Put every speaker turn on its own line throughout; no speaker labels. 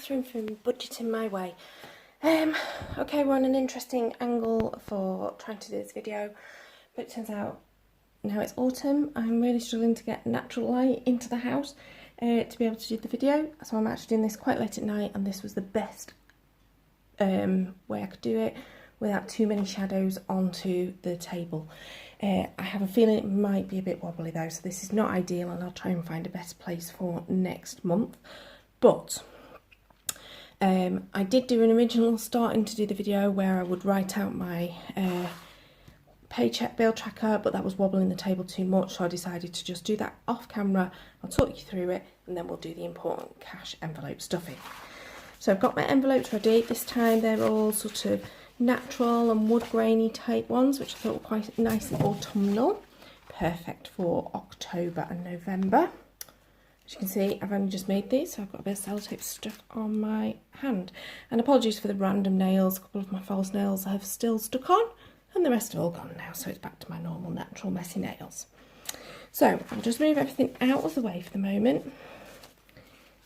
Catherine from Budgeting My Way. Okay, we're on an interesting angle for trying to do this video, but it turns out now it's autumn. I'm really struggling to get natural light into the house to be able to do the video, so I'm actually doing this quite late at night, and this was the best way I could do it without too many shadows onto the table. I have a feeling it might be a bit wobbly though, so this is not ideal, and I'll try and find a better place for next month. But I did do an original starting to do the video where I would write out my paycheck bill tracker, but that was wobbling the table too much, so I decided to just do that off camera. I'll talk you through it, and then we'll do the important cash envelope stuffing. So I've got my envelopes ready. This time they're all sort of natural and wood grainy type ones, which I thought were quite nice and autumnal. Perfect for October and November. As you can see, I've only just made these, so I've got a bit of sellotape stuck on my hand. And apologies for the random nails. A couple of my false nails have still stuck on, and the rest have all gone now, so it's back to my normal, natural, messy nails. So I'll just move everything out of the way for the moment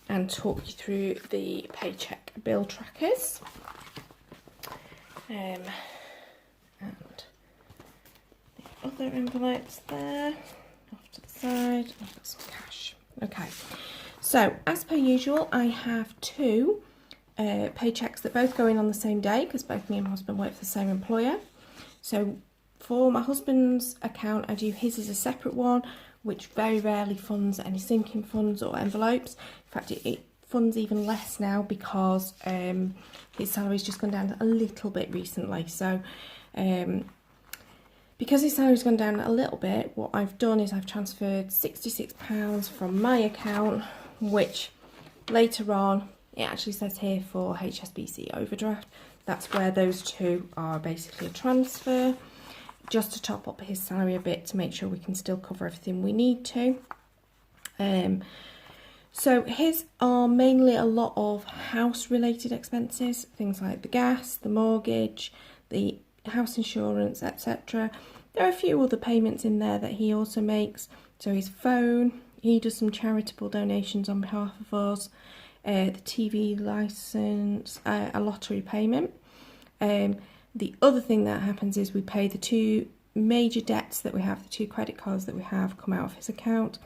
and talk you through the paycheck bill trackers. And the other envelopes there, off to the side. I've got some cash. Okay, so as per usual, I have two paychecks that both go in on the same day, because both me and my husband work for the same employer. So for my husband's account, I do his as a separate one, which very rarely funds any sinking funds or envelopes. In fact, it funds even less now because his salary's just gone down a little bit recently. So because his salary's gone down a little bit, what I've done is I've transferred £66 from my account, which later on, it actually says here for HSBC overdraft. That's where those two are basically a transfer, just to top up his salary a bit to make sure we can still cover everything we need to. So his are mainly a lot of house related expenses, things like the gas, the mortgage, the house insurance, etc. There are a few other payments in there that he also makes. So his phone, he does some charitable donations on behalf of us, the TV licence, a lottery payment. The other thing that happens is we pay the two major debts that we have, the two credit cards that we have come out of his account,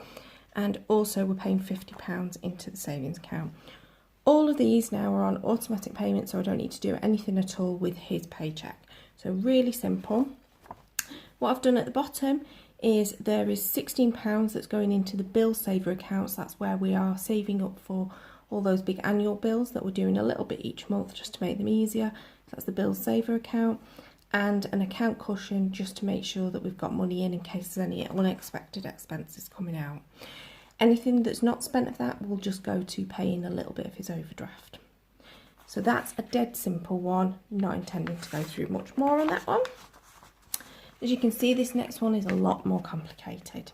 and also we're paying £50 into the savings account. All of these now are on automatic payments, so I don't need to do anything at all with his paycheck. So really simple. What I've done at the bottom is there is £16 that's going into the bill saver accounts. That's where we are saving up for all those big annual bills that we're doing a little bit each month just to make them easier. That's the bill saver account, and an account cushion just to make sure that we've got money in case there's any unexpected expenses coming out. Anything that's not spent of that will just go to paying a little bit of his overdraft. So that's a dead simple one, not intending to go through much more on that one. As you can see, this next one is a lot more complicated.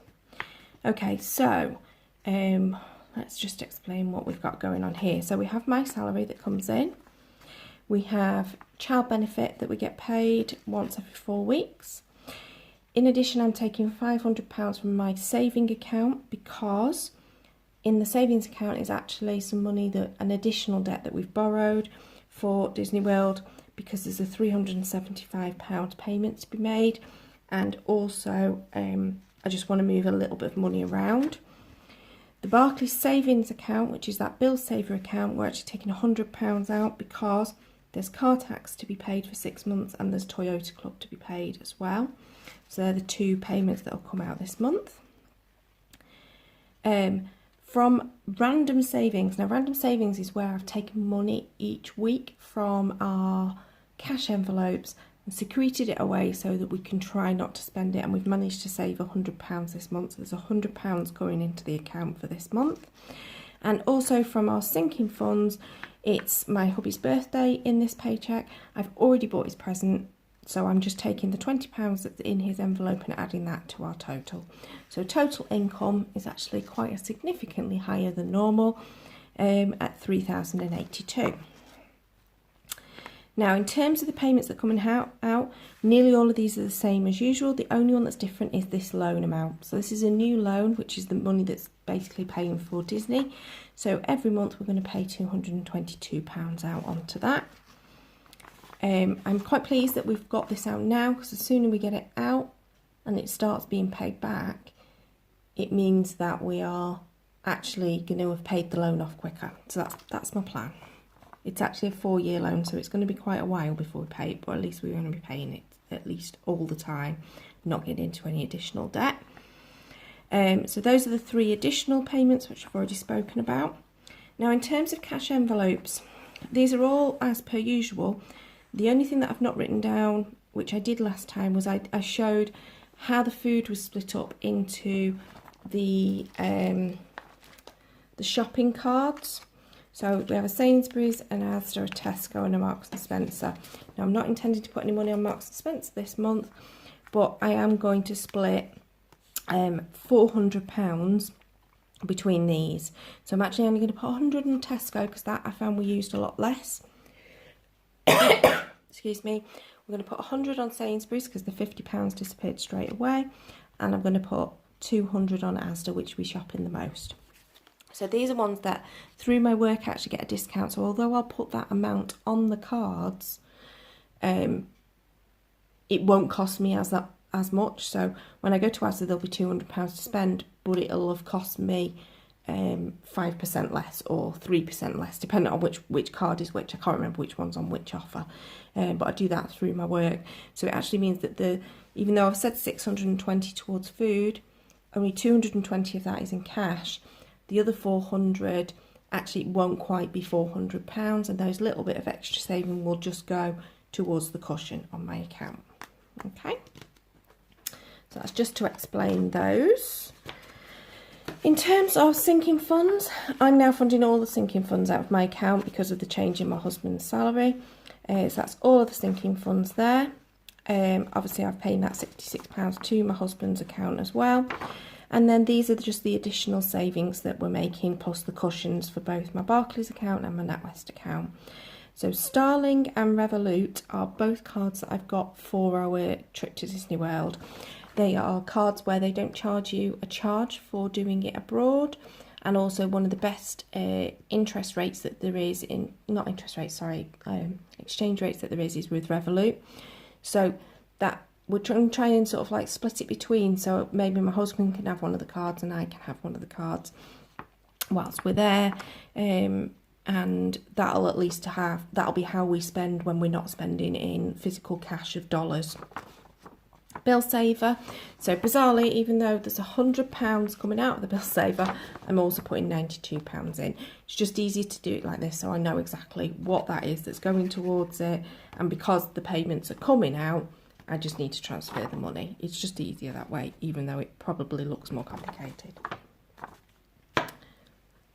Okay, so let's just explain what we've got going on here. So we have my salary that comes in. We have child benefit that we get paid once every 4 weeks. In addition, I'm taking £500 from my saving account because in the savings account is actually some money, that an additional debt that we've borrowed for Disney World, because there's a £375 payment to be made, and also I just want to move a little bit of money around. The Barclays savings account, which is that bill saver account, we're actually taking £100 out because there's car tax to be paid for 6 months and there's Toyota Club to be paid as well. So they're the two payments that will come out this month. From random savings, now random savings is where I've taken money each week from our cash envelopes and secreted it away so that we can try not to spend it, and we've managed to save £100 this month. So there's £100 going into the account for this month. And also from our sinking funds, it's my hubby's birthday in this paycheck. I've already bought his present, so I'm just taking the £20 that's in his envelope and adding that to our total. So total income is actually quite significantly higher than normal at £3,082. Now, in terms of the payments that come out, nearly all of these are the same as usual. The only one that's different is this loan amount. So this is a new loan, which is the money that's basically paying for Disney. So every month we're going to pay £222 out onto that. I'm quite pleased that we've got this out now, because the sooner we get it out and it starts being paid back, it means that we are actually going to have paid the loan off quicker. So that's my plan. It's actually a 4-year loan, so it's going to be quite a while before we pay it, but at least we're going to be paying it at least all the time, not getting into any additional debt. So those are the 3 additional payments which I've already spoken about. Now, in terms of cash envelopes, these are all as per usual. The only thing that I've not written down, which I did last time, was I showed how the food was split up into the shopping cards. So we have a Sainsbury's, an Asda, a Tesco and a Marks and Spencer. Now, I'm not intending to put any money on Marks and Spencer this month, but I am going to split £400 between these. So I'm actually only going to put 100 on Tesco, because that I found we used a lot less. Excuse me. We're going to put 100 on Sainsbury's because the £50 disappeared straight away, and I'm going to put 200 on Asda, which we shop in the most. So these are ones that through my work actually get a discount. So although I'll put that amount on the cards, it won't cost me as much. So when I go to Asda, there'll be £200 to spend, but it'll have cost me 5% less or 3% less, depending on which card is which. I can't remember which one's on which offer, but I do that through my work. So it actually means that even though I've said 620 towards food, only 220 of that is in cash. The other 400 actually won't quite be £400, and those little bit of extra saving will just go towards the cushion on my account. Okay, so that's just to explain those. In terms of sinking funds, I'm now funding all the sinking funds out of my account because of the change in my husband's salary. So that's all of the sinking funds there. Obviously, I've paid that £66 to my husband's account as well. And then these are just the additional savings that we're making, plus the cushions for both my Barclays account and my NatWest account. So Starling and Revolut are both cards that I've got for our trip to Disney World. They are cards where they don't charge you a charge for doing it abroad, and also one of the best interest rates that there is in, not interest rates, sorry, exchange rates that there is with Revolut. So that we're trying and sort of like split it between, so maybe my husband can have one of the cards and I can have one of the cards whilst we're there, and that'll at least that'll be how we spend when we're not spending in physical cash of dollars. Bill Saver. So bizarrely, even though there's £100 coming out of the Bill Saver, I'm also putting £92 in. It's just easy to do it like this, so I know exactly what that is that's going towards it, and because the payments are coming out, I just need to transfer the money. It's just easier that way, even though it probably looks more complicated.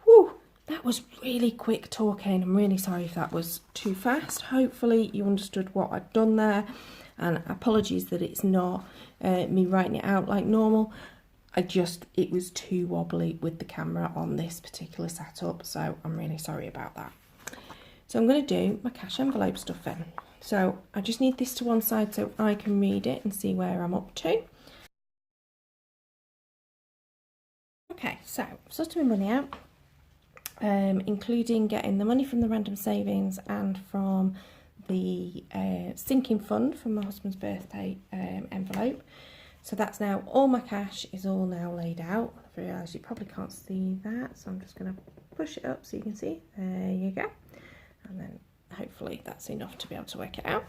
Whew, that was really quick talking. I'm really sorry if that was too fast. Hopefully you understood what I've done there, and apologies that it's not me writing it out like normal. It was too wobbly with the camera on this particular setup, so I'm really sorry about that. So I'm going to do my cash envelope stuff in. So I just need this to one side so I can read it and see where I'm up to. Okay, so I've sorted my money out, including getting the money from the random savings and from the sinking fund from my husband's birthday envelope. So that's now all my cash is all now laid out. I realise you probably can't see that, so I'm just going to push it up so you can see. There you go. And then hopefully that's enough to be able to work it out.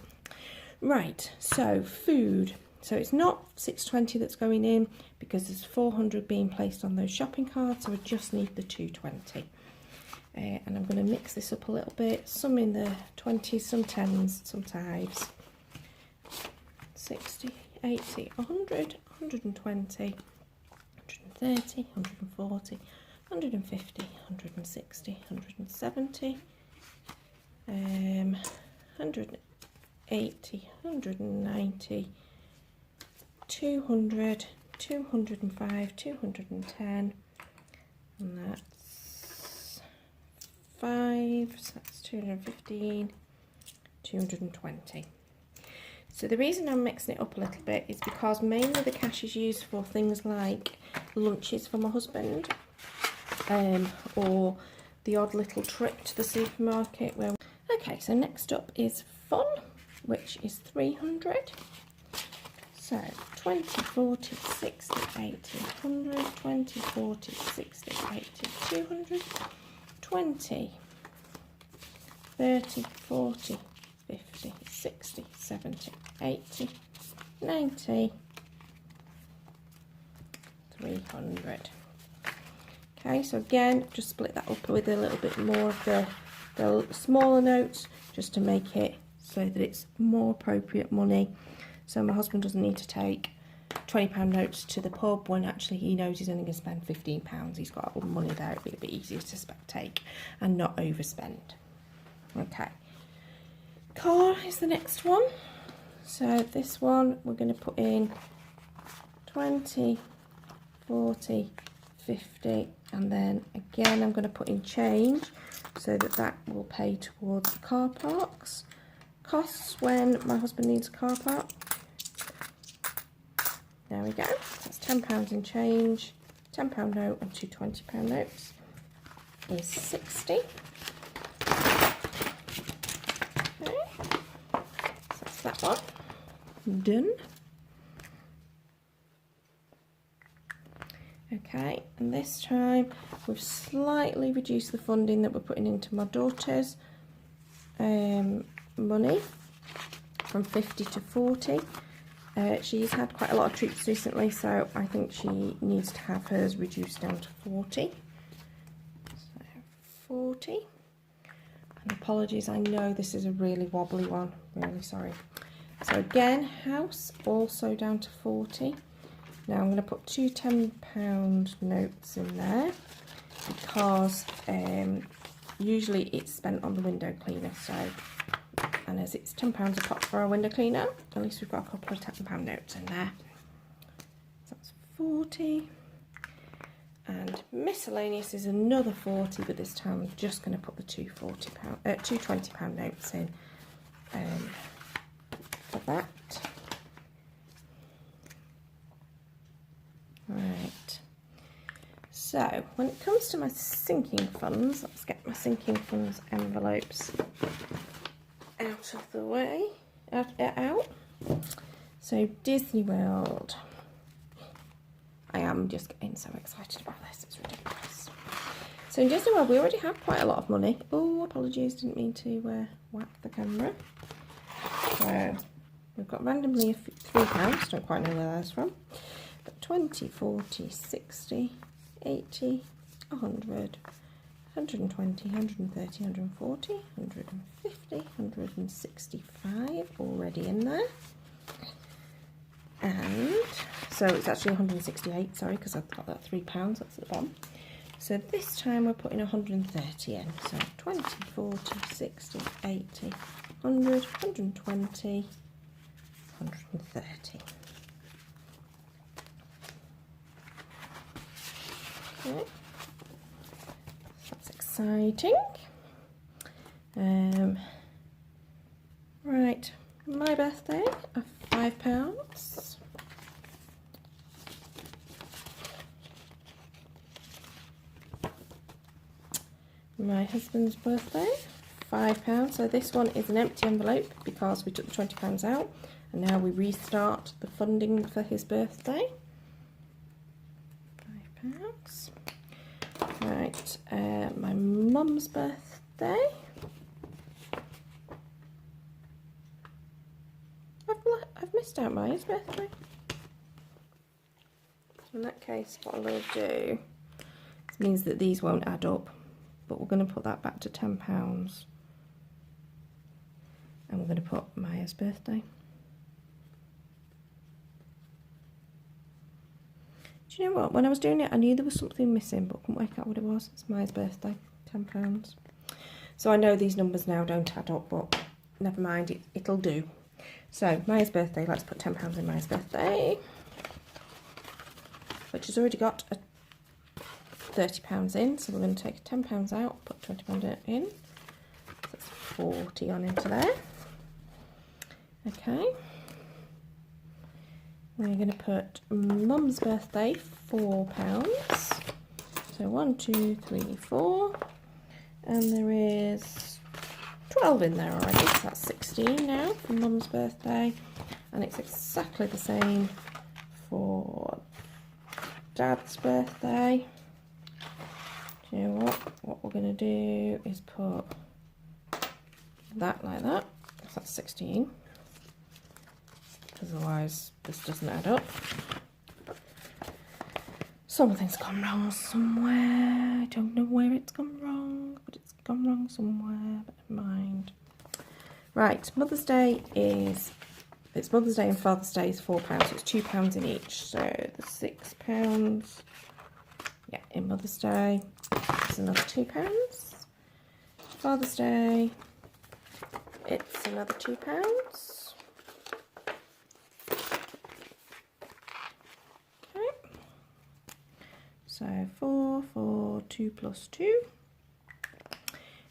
Right, so food. So it's not 620 that's going in because there's 400 being placed on those shopping cards, so I just need the 220. And I'm going to mix this up a little bit. Some in the 20s, some 10s, some 5s. 60, 80, 100, 120, 130, 140, 150, 160, 170, 180, 190, 200, 205, 210, and that's 5, so that's 215, 220. So the reason I'm mixing it up a little bit is because mainly the cash is used for things like lunches for my husband, or the odd little trip to the supermarket. Okay, so next up is fun, which is 300. So 20, 40, 60, 80, 100, 20, 40, 60, 80, 200, 20, 30, 40, 50, 60, 70, 80, 90, 300. Okay, so again, just split that up with a little bit more of the smaller notes, just to make it so that it's more appropriate money. So my husband doesn't need to take £20 notes to the pub when actually he knows he's only going to spend £15. He's got money there, it'd be a bit easier to take and not overspend. Okay, car is the next one. So this one we're going to put in 20, 40, 50, and then again I'm going to put in change so that will pay towards the car parks. Costs when my husband needs a car park. There we go, that's £10 in change. £10 note and two £20 notes is 60. Okay, so that's that one done. Okay, and this time we've slightly reduced the funding that we're putting into my daughter's money from 50 to 40. She's had quite a lot of treats recently, so I think she needs to have hers reduced down to 40. So 40. And apologies, I know this is a really wobbly one, really sorry. So again, house also down to 40. Now I'm going to put two £10 notes in there because usually it's spent on the window cleaner. So, and as it's £10 a pop for our window cleaner, at least we've got a couple of £10 notes in there. So that's 40. And miscellaneous is another 40, but this time I'm just going to put the two £20 notes in for that. Right, so when it comes to my sinking funds, let's get my sinking funds envelopes out of the way, out. So Disney World, I am just getting so excited about this, it's ridiculous. So in Disney World we already have quite a lot of money. Oh, apologies, didn't mean to whack the camera. So we've got randomly £3, don't quite know where that's from. 20, 40, 60, 80, 100, 120, 130, 140, 150, 165 already in there. And so it's actually 168, sorry, because I've got that £3, that's at the bottom. So this time we're putting 130 in. So 20, 40, 60, 80, 100, 120, 130. Okay. That's exciting. Right, my birthday of £5. My husband's birthday, £5. So this one is an empty envelope because we took the £20 out and now we restart the funding for his birthday. £5. Right, my mum's birthday. I've missed out Maya's birthday. So in that case, what I'm going to do, this means that these won't add up, but we're going to put that back to £10. And we're going to put Maya's birthday. Do you know what? When I was doing it, I knew there was something missing, but couldn't work out what it was. It's Maya's birthday, £10. So I know these numbers now don't add up, but never mind, it'll do. So Maya's birthday, let's put £10 in Maya's birthday, which has already got a £30 in. So we're going to take £10 out, put £20 in. So that's 40 on into there. Okay. We're going to put Mum's birthday, £4. So 1, 2, 3, 4. And there is 12 in there already, so that's 16 now for Mum's birthday. And it's exactly the same for Dad's birthday. Do you know what? What we're going to do is put that like that. So that's 16. Because otherwise this doesn't add up. Something's gone wrong somewhere. I don't know where it's gone wrong, but it's gone wrong somewhere. But never mind. Right, Mother's Day is... It's Mother's Day and Father's Day is £4, so it's £2 in each. So the £6, yeah, in Mother's Day, it's another £2. Father's Day, it's another £2. Okay. So 4, 4, 2 plus 2.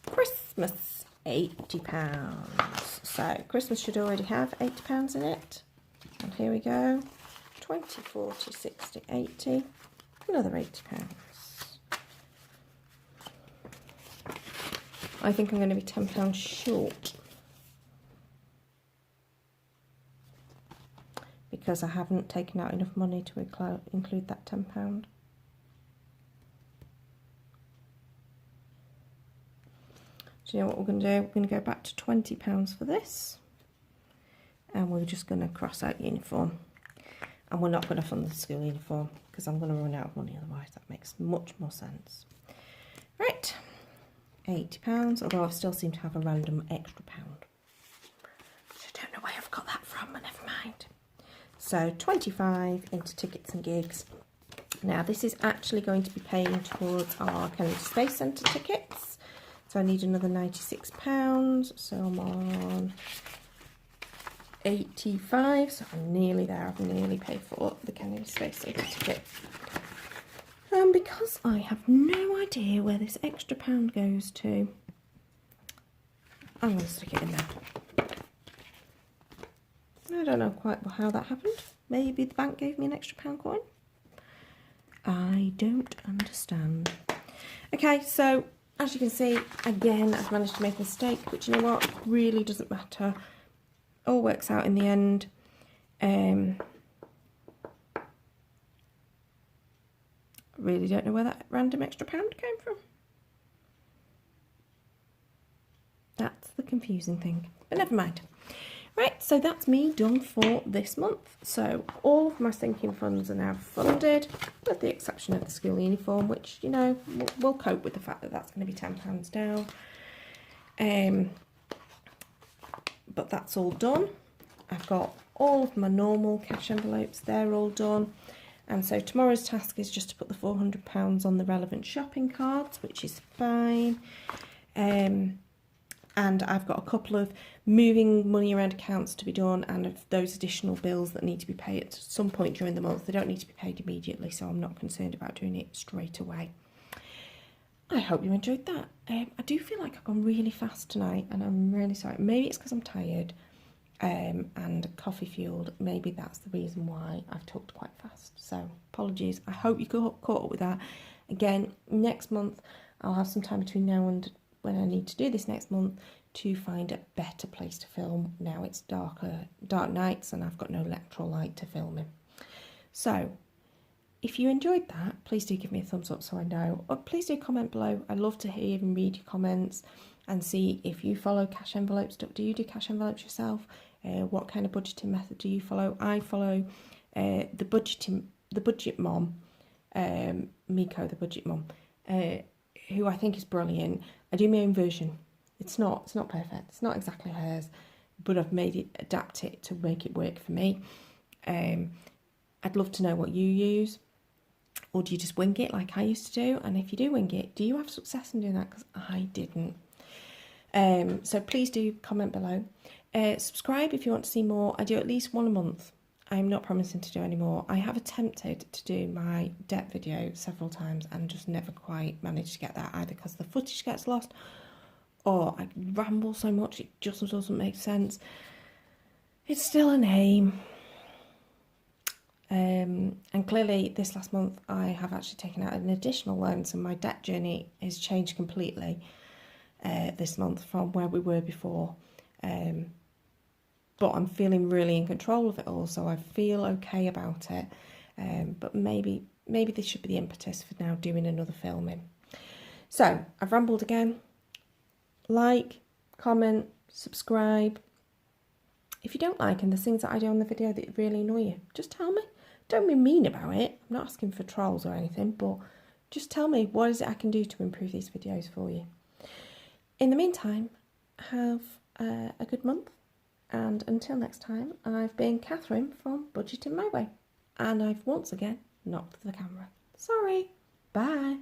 Christmas, £80. So Christmas should already have £80 in it. And here we go. 20, 40, 60, 80. Another £80. I think I'm going to be £10 short. Because I haven't taken out enough money to include that £10. Do you know what we're going to do? We're going to go back to £20 for this. And we're just going to cross out uniform. And we're not going to fund the school uniform because I'm going to run out of money otherwise. That makes much more sense. Right, £80, although I still seem to have a random extra pound. I don't know where I've got that from, but never mind. So 25 into tickets and gigs. Now this is actually going to be paying towards our Kennedy Space Centre tickets. So I need another £96, so I'm on 85, so I'm nearly there. I've nearly paid for the Kennedy Space Centre ticket. And because I have no idea where this extra pound goes to, I'm going to stick it in there. I don't know quite how that happened. Maybe the bank gave me an extra pound coin. I don't understand. Okay, so as you can see, again, I've managed to make a mistake, but you know what? Really doesn't matter. All works out in the end. Really don't know where that random extra pound came from. That's the confusing thing, but never mind. Right, so that's me done for this month. So all of my sinking funds are now funded, with the exception of the school uniform, which, you know, we'll cope with the fact that that's going to be £10 down. But that's all done. I've got all of my normal cash envelopes, they're all done. And so tomorrow's task is just to put the £400 on the relevant shopping cards, which is fine. And I've got a couple of moving money around accounts to be done, and of those additional bills that need to be paid at some point during the month. They don't need to be paid immediately, so I'm not concerned about doing it straight away. I hope you enjoyed that. I do feel like I've gone really fast tonight, and I'm really sorry. Maybe it's because I'm tired and coffee fueled. Maybe that's the reason why I've talked quite fast. So apologies. I hope you caught up with that. Again, next month I'll have some time between now and when I need to do this next month to find a better place to film. Now it's dark nights and I've got no electoral light to film in. So if you enjoyed that, please do give me a thumbs up so I know. Or please do comment below. I'd love to hear and read your comments and see if you follow cash envelopes. Do you do cash envelopes yourself? What kind of budgeting method do you follow? I follow the budget mom, Miko, the budget mom, who I think is brilliant. I do my own version. It's not perfect. It's not exactly hers, but I've adapt it to make it work for me. I'd love to know what you use, or do you just wing it like I used to do? And if you do wing it, do you have success in doing that? Because I didn't. So please do comment below. Subscribe if you want to see more. I do at least one a month. I'm not promising to do any more. I have attempted to do my debt video several times and just never quite managed to get that, either because the footage gets lost or I ramble so much it just doesn't make sense. it's still a name. And clearly this last month I have actually taken out an additional loan, so my debt journey has changed completely this month from where we were before. But I'm feeling really in control of it all, so I feel okay about it. But maybe this should be the impetus for now doing another filming. So I've rambled again. Like, comment, subscribe. If you don't like and there's things that I do on the video that really annoy you, just tell me. Don't be mean about it. I'm not asking for trolls or anything, but just tell me what is it I can do to improve these videos for you. In the meantime, have a good month. And until next time, I've been Catherine from Budgeting My Way. And I've once again knocked the camera. Sorry. Bye.